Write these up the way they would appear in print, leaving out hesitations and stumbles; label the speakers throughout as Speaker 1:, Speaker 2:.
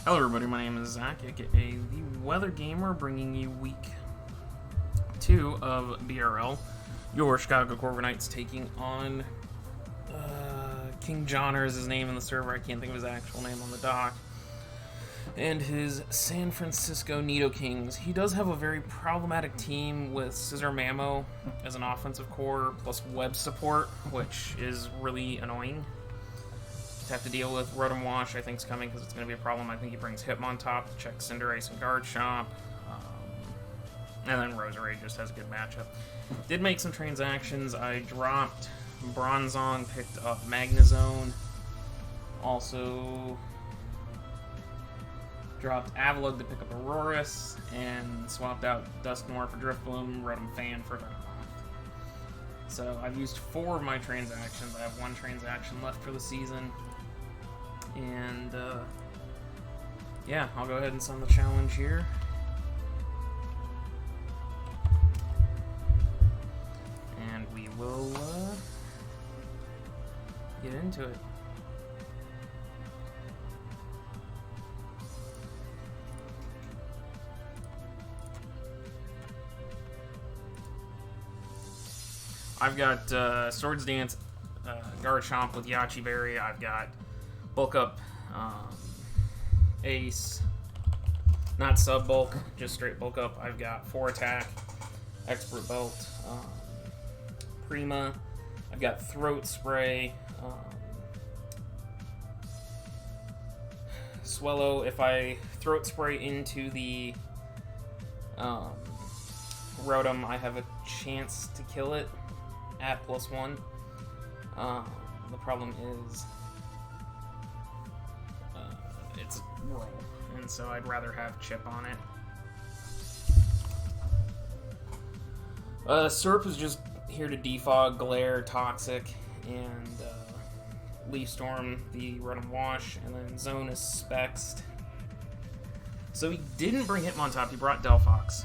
Speaker 1: Hello everybody, my name is Zach, aka The Weather Gamer, bringing you week 2 of BRL. Your Chicago Corviknihgts taking on King Johnner is his name in the server, I can't think of his actual name on the dock. And his San Francisco Nidokings. He does have a very problematic team with Scissor Mammo as an offensive core, plus web support, which is really annoying. Have to deal with Rotom Wash, I think, is coming because it's going to be a problem. I think he brings Hitmontop to check Cinderace and Guard Shop. And then Roserade just has a good matchup. Did make some transactions. I dropped Bronzong, picked up Magnezone. Also dropped Avalugg to pick up Aurorus. And swapped out Dusknoir for Drifbloom, Rotom Fan for Darkmoth. So I've used 4 of my transactions. I have 1 transaction left for the season. And, yeah, I'll go ahead and send the challenge here. And we will, get into it. I've got, Swords Dance, Garchomp with Yachi Berry. I've got Bulk Up, Ace, not Sub Bulk, just straight Bulk Up. I've got 4 Attack, Expert Belt, Prima. I've got Throat Spray, Swellow. If I Throat Spray into the Rotom, I have a chance to kill it at +1. The problem is it's roll, and so I'd rather have Chip on it. Serp is just here to defog, Glare, Toxic, and Leaf Storm the Rotom Wash, and then Zone is Spexed. So he didn't bring Hitmontop, he brought Delphox.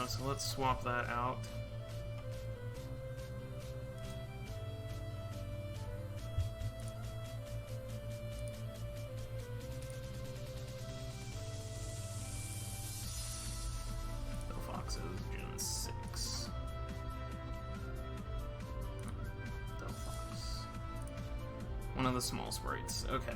Speaker 1: So let's swap that out. Delphox is Gen 6. Delphox. One of the small sprites. Okay.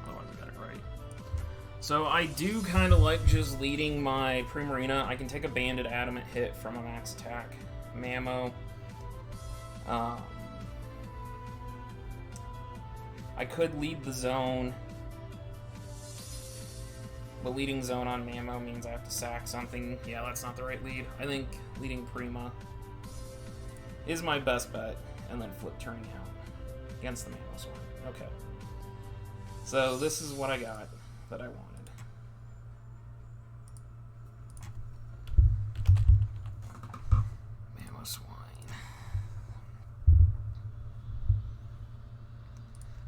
Speaker 1: Otherwise I got it right. So I do kind of like just leading my Primarina. I can take a Banded Adamant hit from a max attack Mammo. I could lead the Zone, but leading Zone on Mammo means I have to sack something. Yeah, that's not the right lead. I think leading Prima is my best bet, and then flip turning out against the Mamoswine. Okay. So this is what I got that I wanted.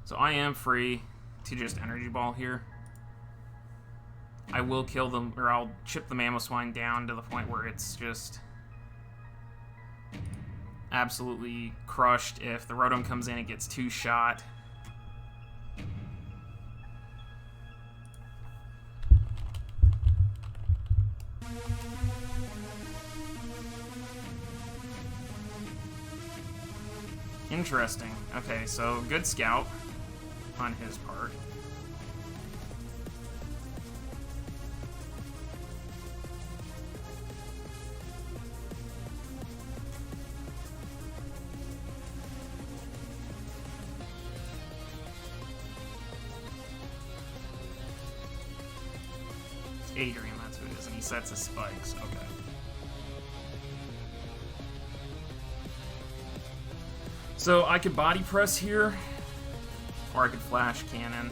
Speaker 1: So I am free to just Energy Ball here. I will kill them, or I'll chip the Mamoswine down to the point where it's just absolutely crushed. If the Rotom comes in, it gets 2 shot. Interesting. Okay, so good scout on his part. It's Adrian, that's who it is, and he sets his spikes. Okay. So I could body press here, or I could flash cannon.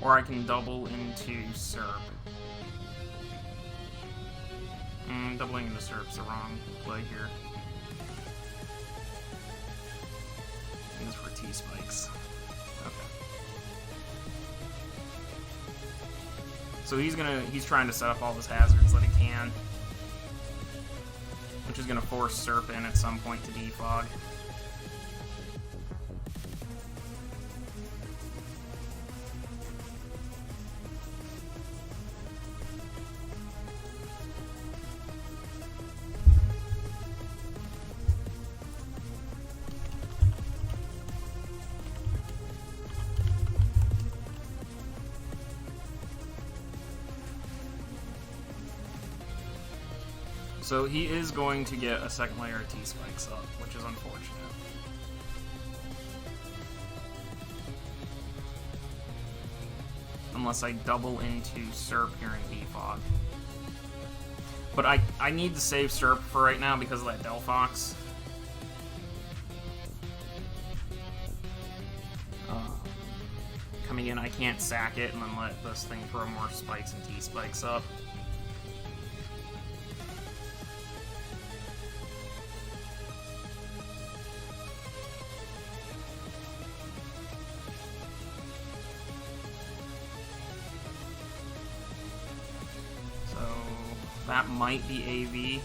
Speaker 1: Or I can double into Serp. Doubling into Serp's the wrong play here. These for T-spikes. Okay. So he's trying to set up all his hazards that he can, which is gonna force Serp in at some point to defog. So he is going to get a second layer of T-Spikes up, which is unfortunate. Unless I double into Serp here in defog. But I need to save Serp for right now because of that Delphox. Coming in, I can't sack it and then let this thing throw more spikes and T-Spikes up. That might be AV.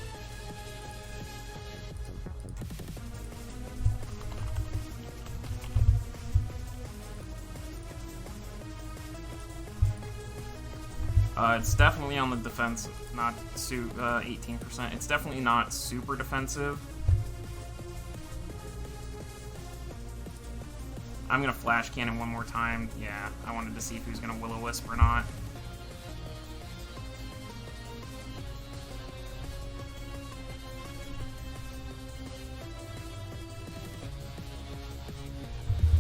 Speaker 1: It's definitely on the defense, not 18%. It's definitely not super defensive. I'm gonna Flash Cannon one more time. Yeah, I wanted to see if he was gonna Will-O-Wisp or not.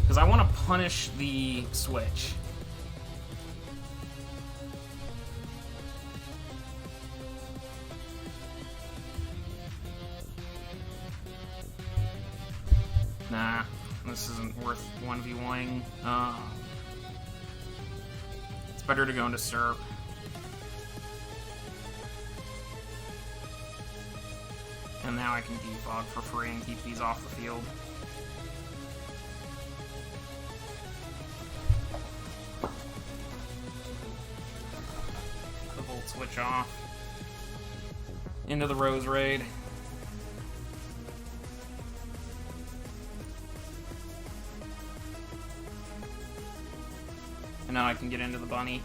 Speaker 1: Because I want to punish the switch. Nah, this isn't worth 1v1ing. It's better to go into Serp. And now I can defog for free and keep these off the field. Switch off into the Rose Raid. And now I can get into the bunny.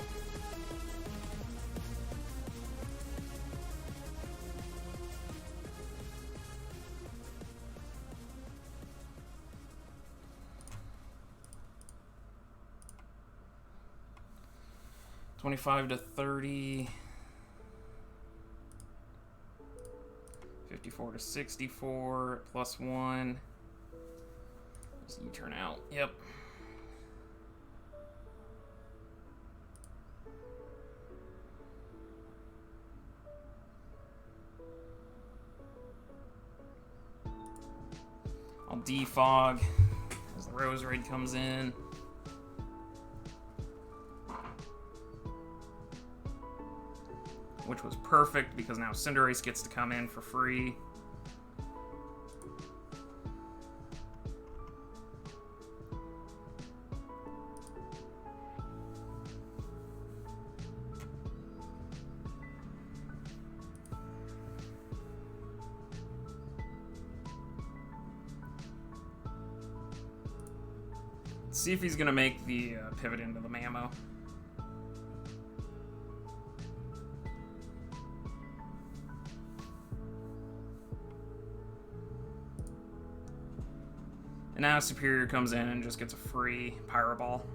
Speaker 1: $25 to $30. 54 to 64, +1. Just U-turn out. Yep. I'll defog as the Rose Raid comes in. Which was perfect because now Cinderace gets to come in for free. Let's see if he's gonna make the pivot into the Mammo. And now Superior comes in and just gets a free Pyro Ball.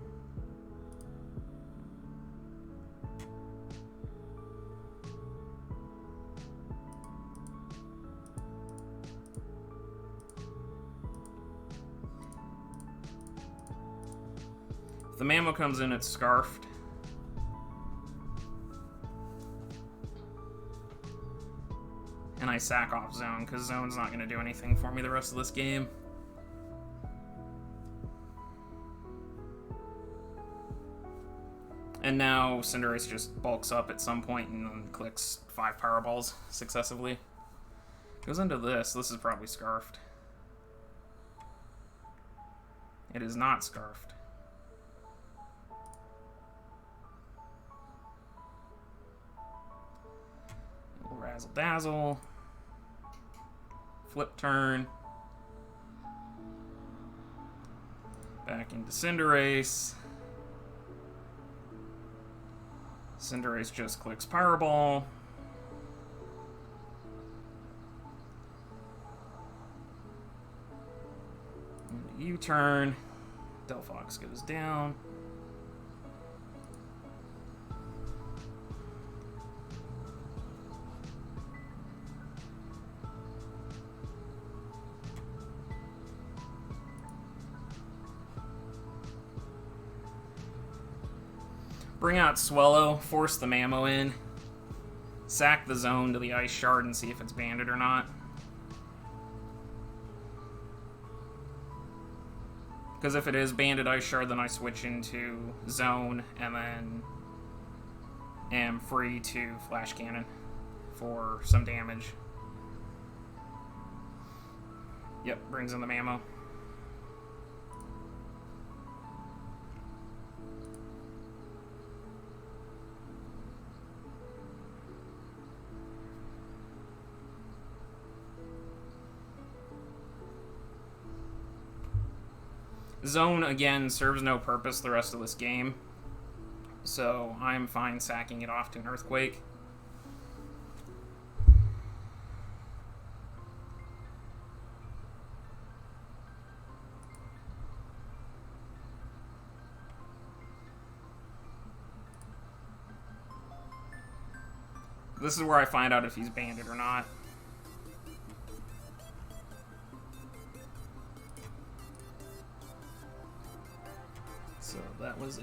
Speaker 1: If the Mammo comes in, it's Scarfed. And I sack off Zone, because Zone's not going to do anything for me the rest of this game. And now Cinderace just bulks up at some point and then clicks 5 Power Balls successively. Goes into this. This is probably Scarfed. It is not Scarfed. Razzle Dazzle. Flip turn. Back into Cinderace. Cinderace just clicks Power Ball. U-turn. Delphox goes down. Bring out Swellow, force the Mammo in, sack the zone to the Ice Shard and see if it's banded or not. Because if it is banded Ice Shard, then I switch into zone and then am free to Flash Cannon for some damage. Yep, brings in the Mammo. Zone, again, serves no purpose the rest of this game, so I'm fine sacking it off to an Earthquake. This is where I find out if he's banded or not. So that was a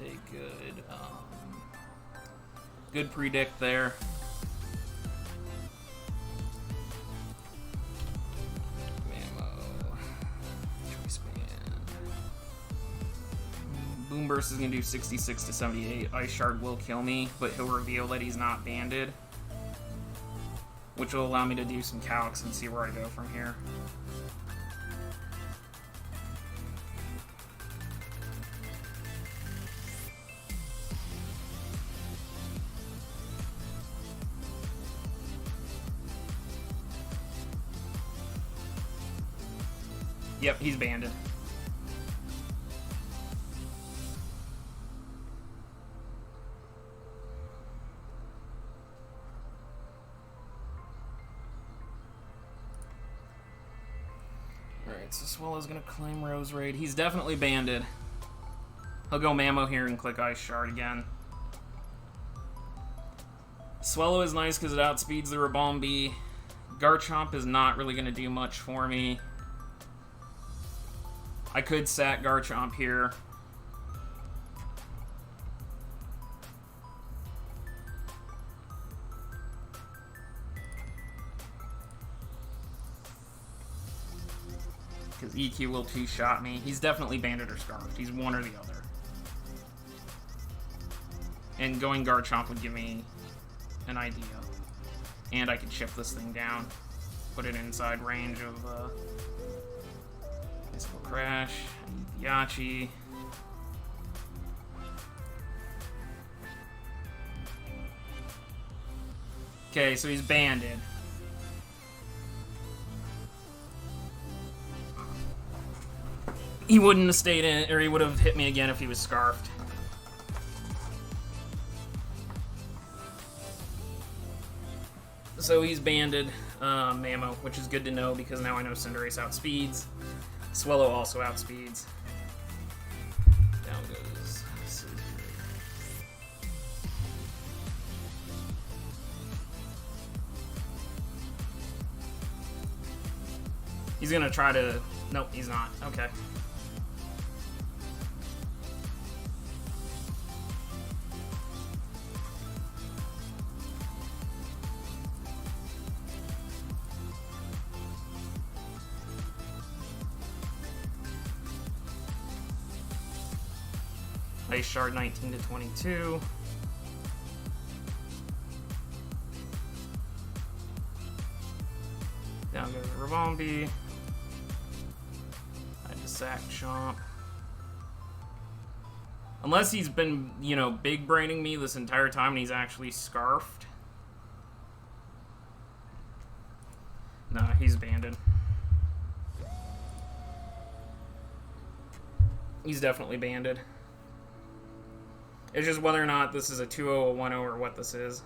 Speaker 1: good predict there. Mammo. Choice Band. Boom Burst is going to do 66 to 78. Ice Shard will kill me, but he'll reveal that he's not banded, which will allow me to do some calcs and see where I go from here. Yep, he's banded. Alright, so Swellow's gonna claim Rose Raid. He's definitely banded. He'll go Mammo here and click Ice Shard again. Swellow is nice because it outspeeds the Ribombee. Garchomp is not really gonna do much for me. I could sack Garchomp here. Because EQ will two-shot me. He's definitely banded or scarfed. He's one or the other. And going Garchomp would give me an idea. And I could shift this thing down. Put it inside range of... Mystical Crash, Yachi. Okay, so he's banded. He wouldn't have stayed in, or he would have hit me again if he was scarfed. So he's banded Mammo, which is good to know because now I know Cinderace outspeeds. Swellow also outspeeds. Down goes Scizor. He's gonna try to... Nope, he's not. Okay. Ice Shard 19 to 22. Down goes Ribombee. I just sack Chomp. Unless he's been, you know, big braining me this entire time and he's actually scarfed. Nah, he's banded. He's definitely banded. It's just whether or not this is a 2-0, a 1-0, or what this is.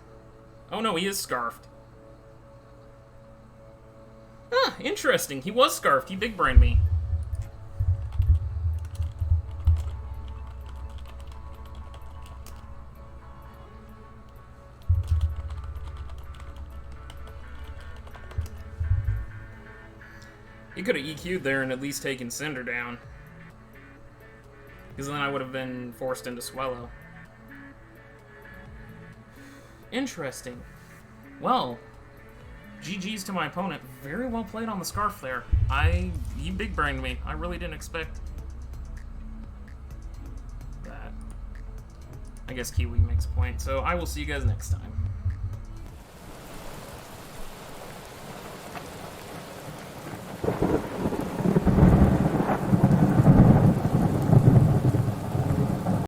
Speaker 1: Oh no, he is scarfed. Ah, interesting. He was scarfed. He big brained me. He could have EQ'd there and at least taken Cinder down. Because then I would have been forced into Swellow. Interesting. Well, GG's to my opponent. Very well played on the Scarf there. He big-brained me. I really didn't expect that. I guess Kiwi makes a point. So I will see you guys next time.